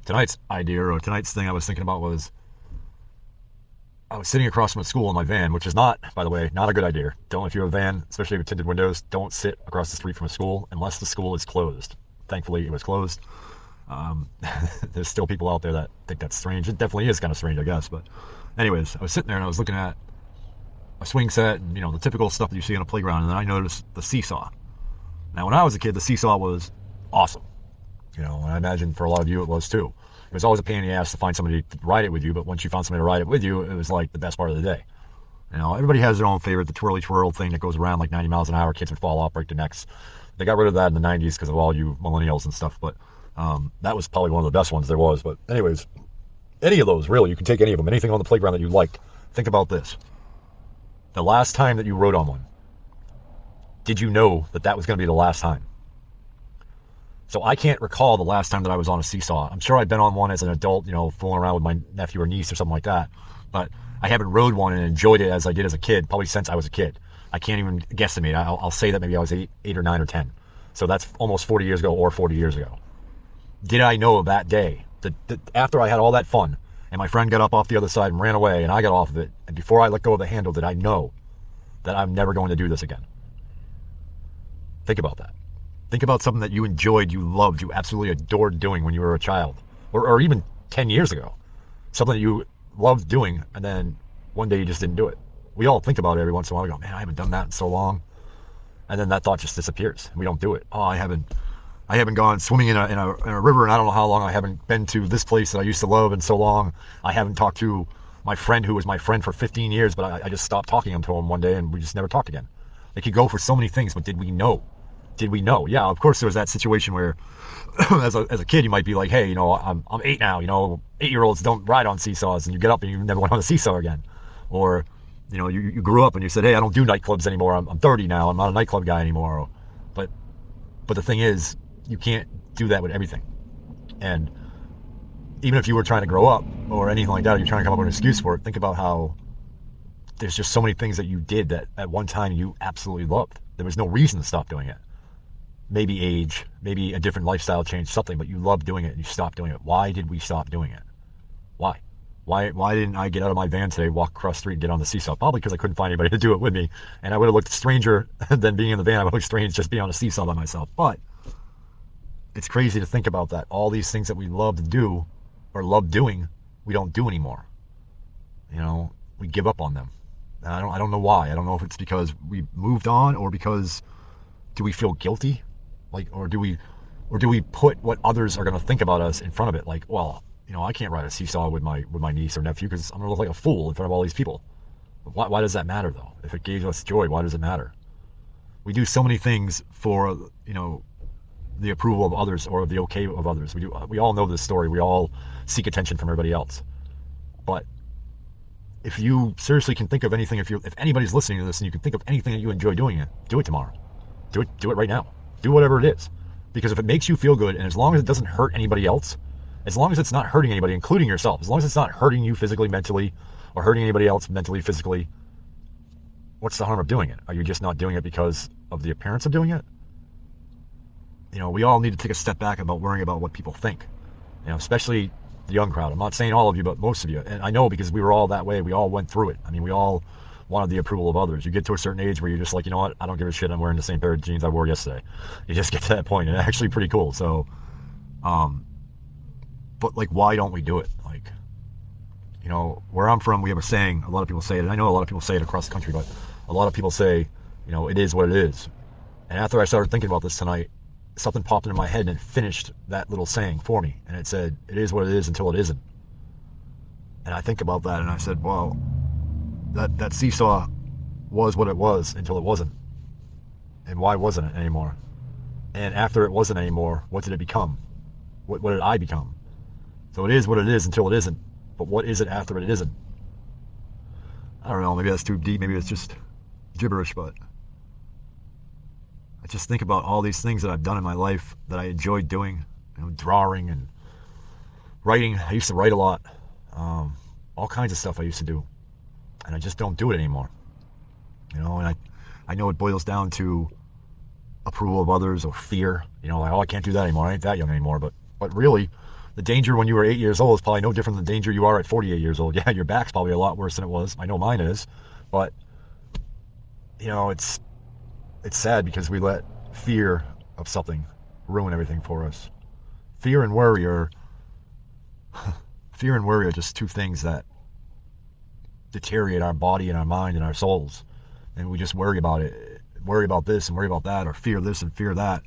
tonight's idea or tonight's thing I was thinking about was I was sitting across from a school in my van, which is not, by the way, not a good idea. Don't, if you have a van, especially with tinted windows, don't sit across the street from a school unless the school is closed. Thankfully, it was closed. There's still people out there that think that's strange. It definitely is kind of strange, I guess. But anyways, I was sitting there and I was looking at a swing set and, the typical stuff that you see on a playground. And then I noticed the seesaw. Now, when I was a kid, the seesaw was awesome. And I imagine for a lot of you it was too. It was always a pain in the ass to find somebody to ride it with you, but once you found somebody to ride it with you, it was like the best part of the day. Everybody has their own favorite, the twirly twirl thing that goes around like 90 miles an hour. Kids would fall off, break their necks. They got rid of that in the 90s because of all you millennials and stuff, but that was probably one of the best ones there was. But anyways, any of those, really, you can take any of them, anything on the playground that you liked. Think about this. The last time that you rode on one, did you know that that was going to be the last time? So I can't recall the last time that I was on a seesaw. I'm sure I've been on one as an adult, fooling around with my nephew or niece or something like that. But I haven't rode one and enjoyed it as I did as a kid, probably since I was a kid. I can't even guesstimate. I'll say that maybe I was 8 or 9 or 10. So that's almost 40 years ago or 40 years ago. Did I know that day, that after I had all that fun, and my friend got up off the other side and ran away, and I got off of it, and before I let go of the handle, did I know that I'm never going to do this again? Think about that. Think about something that you enjoyed, you loved, you absolutely adored doing when you were a child, or even 10 years ago. Something that you loved doing, and then one day you just didn't do it. We all think about it every once in a while. We go, man, I haven't done that in so long. And then that thought just disappears. We don't do it. Oh, I haven't gone swimming in a river, and I don't know how long. I haven't been to this place that I used to love in so long. I haven't talked to my friend who was my friend for 15 years, but I just stopped talking to him one day, and we just never talked again. It could go for so many things, but did we know? Did we know? Yeah, of course there was that situation where as a kid you might be like, hey, I'm 8 now, 8-year-olds don't ride on seesaws, and you get up and you never went on a seesaw again. Or, you grew up and you said, hey, I don't do nightclubs anymore. I'm 30 now. I'm not a nightclub guy anymore. But the thing is, you can't do that with everything. And even if you were trying to grow up or anything like that, or you're trying to come up with an excuse for it, think about how there's just so many things that you did that at one time you absolutely loved. There was no reason to stop doing it. Maybe age, maybe a different lifestyle change, something, but you loved doing it and you stopped doing it. Why did we stop doing it? Why? Why didn't I get out of my van today, walk across the street, and get on the seesaw? Probably because I couldn't find anybody to do it with me, and I would have looked stranger than being in the van. I would look strange just being on a seesaw by myself. But it's crazy to think about that. All these things that we love to do or love doing, we don't do anymore. We give up on them. And I don't know why. I don't know if it's because we moved on or because do we feel guilty? Or do we put what others are going to think about us in front of it? Like, well, I can't ride a seesaw with my niece or nephew because I'm going to look like a fool in front of all these people. Why does that matter, though? If it gave us joy, why does it matter? We do so many things for, the approval of others or the okay of others. We all know this story. We all seek attention from everybody else. But if you seriously can think of anything, if anybody's listening to this and you can think of anything that you enjoy doing, do it tomorrow. Do it right now. Do whatever it is. Because if it makes you feel good, and as long as it doesn't hurt anybody else, as long as it's not hurting anybody, including yourself, as long as it's not hurting you physically, mentally, or hurting anybody else mentally, physically, what's the harm of doing it? Are you just not doing it because of the appearance of doing it? We all need to take a step back about worrying about what people think. Especially the young crowd. I'm not saying all of you, but most of you. And I know because we were all that way. We all went through it. We all wanted the approval of others. You get to a certain age where you're just like, you know what? I don't give a shit. I'm wearing the same pair of jeans I wore yesterday. You just get to that point, and it's actually pretty cool. So, but why don't we do it? Where I'm from, we have a saying. A lot of people say it, and I know a lot of people say it across the country, but a lot of people say, it is what it is. And after I started thinking about this tonight, something popped into my head and it finished that little saying for me. And it said, it is what it is until it isn't. And I think about that and I said, well, that seesaw was what it was until it wasn't. And why wasn't it anymore? And after it wasn't anymore, what did it become? What did I become? So it is what it is until it isn't. But what is it after it isn't? I don't know, maybe that's too deep, maybe it's just gibberish, but I just think about all these things that I've done in my life that I enjoyed doing, drawing and writing. I used to write a lot, all kinds of stuff I used to do, and I just don't do it anymore. And I know it boils down to approval of others or fear. I can't do that anymore. I ain't that young anymore. But really, The danger when you were 8 years old is probably no different than the danger you are at 48 years old. Yeah, your back's probably a lot worse than it was. I know mine is. But, it's sad because we let fear of something ruin everything for us. Fear and worry are just two things that deteriorate our body and our mind and our souls. And we just worry about it, worry about this and worry about that, or fear this and fear that.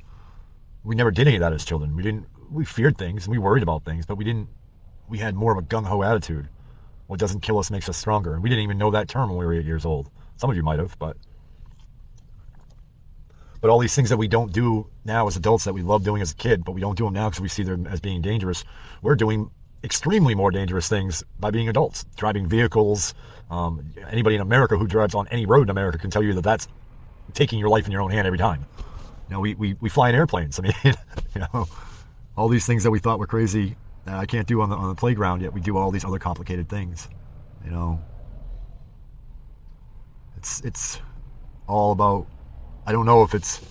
We never did any of that as children. We feared things and we worried about things, but we had more of a gung-ho attitude. What doesn't kill us makes us stronger. And we didn't even know that term when we were 8 years old. Some of you might have, but all these things that we don't do now as adults that we love doing as a kid, but we don't do them now because we see them as being dangerous. We're doing extremely more dangerous things by being adults. Driving vehicles. Anybody in America who drives on any road in America can tell you that that's taking your life in your own hand every time. We fly in airplanes. I mean, all these things that we thought were crazy that I can't do on the playground, yet we do all these other complicated things. It's all about, I don't know if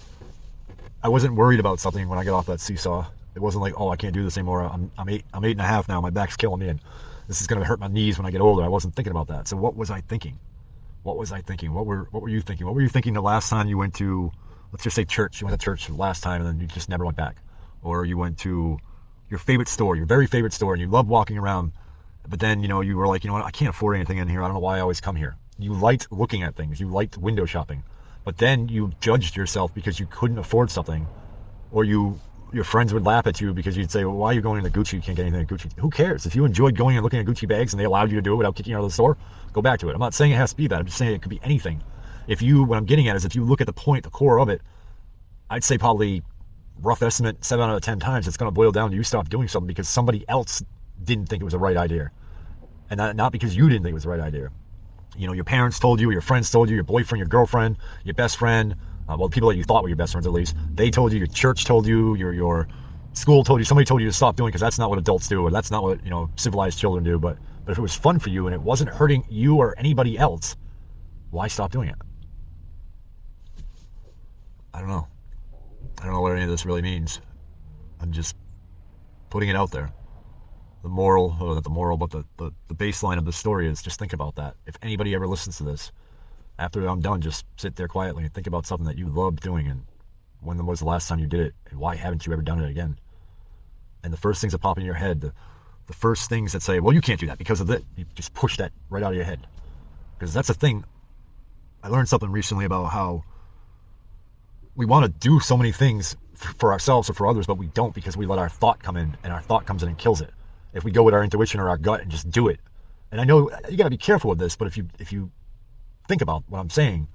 I wasn't worried about something when I got off that seesaw. It wasn't like, oh, I can't do this anymore. I'm 8.5 now. My back's killing me, and this is going to hurt my knees when I get older. I wasn't thinking about that. So what was I thinking? What were you thinking? What were you thinking the last time you went to, let's just say church? You went to church the last time and then you just never went back. Or you went to your favorite store, your very favorite store, and you loved walking around, but then, you were like, what, I can't afford anything in here. I don't know why I always come here. You liked looking at things. You liked window shopping. But then you judged yourself because you couldn't afford something, or your friends would laugh at you because you'd say, well, why are you going into Gucci? You can't get anything at Gucci. Who cares? If you enjoyed going and looking at Gucci bags and they allowed you to do it without kicking you out of the store, go back to it. I'm not saying it has to be that. I'm just saying it could be anything. What I'm getting at is if you look at the core of it, I'd say probably rough estimate 7 out of 10 times it's going to boil down to you stop doing something because somebody else didn't think it was the right idea. And not because you didn't think it was the right idea. Your parents told you, your friends told you, your boyfriend, your girlfriend, your best friend, the people that you thought were your best friends at least, they told you, your church told you, your school told you, somebody told you to stop doing because that's not what adults do, or that's not what, civilized children do. But if it was fun for you and it wasn't hurting you or anybody else, why stop doing it? I don't know. I don't know what any of this really means. I'm just putting it out there. The moral, or not the moral, but the baseline of the story is just think about that. If anybody ever listens to this, after I'm done, just sit there quietly and think about something that you loved doing and when was the last time you did it and why haven't you ever done it again? And the first things that pop in your head, the first things that say, well, you can't do that because of that, you just push that right out of your head. Because that's the thing. I learned something recently about how we want to do so many things for ourselves or for others, but we don't because we let our thought come in, and our thought comes in and kills it. If we go with our intuition or our gut and just do it. And I know you got to be careful with this, but if you think about what I'm saying,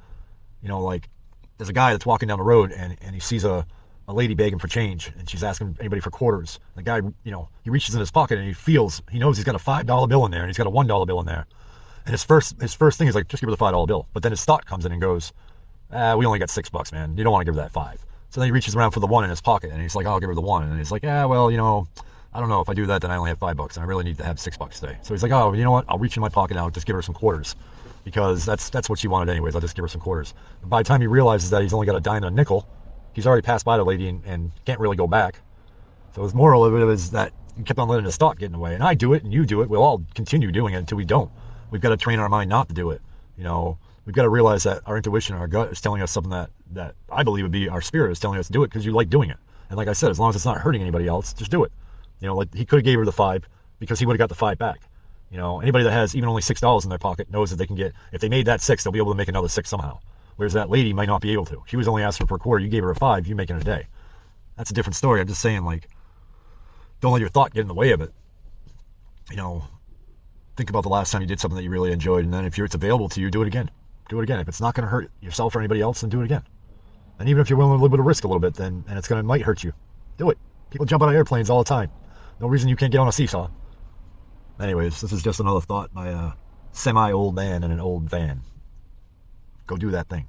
like there's a guy that's walking down the road and he sees a lady begging for change and she's asking anybody for quarters. The guy, he reaches in his pocket and he knows he's got a $5 bill in there and he's got a $1 bill in there. And his first thing is like, just give her the $5 bill. But then his thought comes in and goes, we only got $6, man. You don't want to give her that $5. So then he reaches around for the 1 in his pocket and he's like, I'll give her the 1. And he's like, well, I don't know, if I do that, then I only have $5 and I really need to have $6 today. So he's like, oh, you know what? I'll reach in my pocket now and just give her some quarters because that's what she wanted anyways. I'll just give her some quarters. And by the time he realizes that he's only got a dime and a nickel, he's already passed by the lady and can't really go back. So his moral of it is that you kept on letting his thought get in the way. And I do it and you do it. We'll all continue doing it until we don't. We've got to train our mind not to do it. We've got to realize that our intuition, our gut is telling us something that I believe would be our spirit is telling us to do it because you like doing it. And like I said, as long as it's not hurting anybody else, just do it. Like he could have gave her the 5 because he would have got the 5 back. Anybody that has even only $6 in their pocket knows that they can get, if they made that 6, they'll be able to make another 6 somehow. Whereas that lady might not be able to. She was only asking for a quarter. You gave her a 5, you make it a day. That's a different story. I'm just saying, like, don't let your thought get in the way of it. Think about the last time you did something that you really enjoyed, and then if it's available to you, do it again. Do it again. If it's not going to hurt yourself or anybody else, then do it again. And even if you're willing to a little bit of risk a little bit, and it's might hurt you, do it. People jump out of airplanes all the time. No reason you can't get on a seesaw. Anyways, this is just another thought by a semi-old man in an old van. Go do that thing.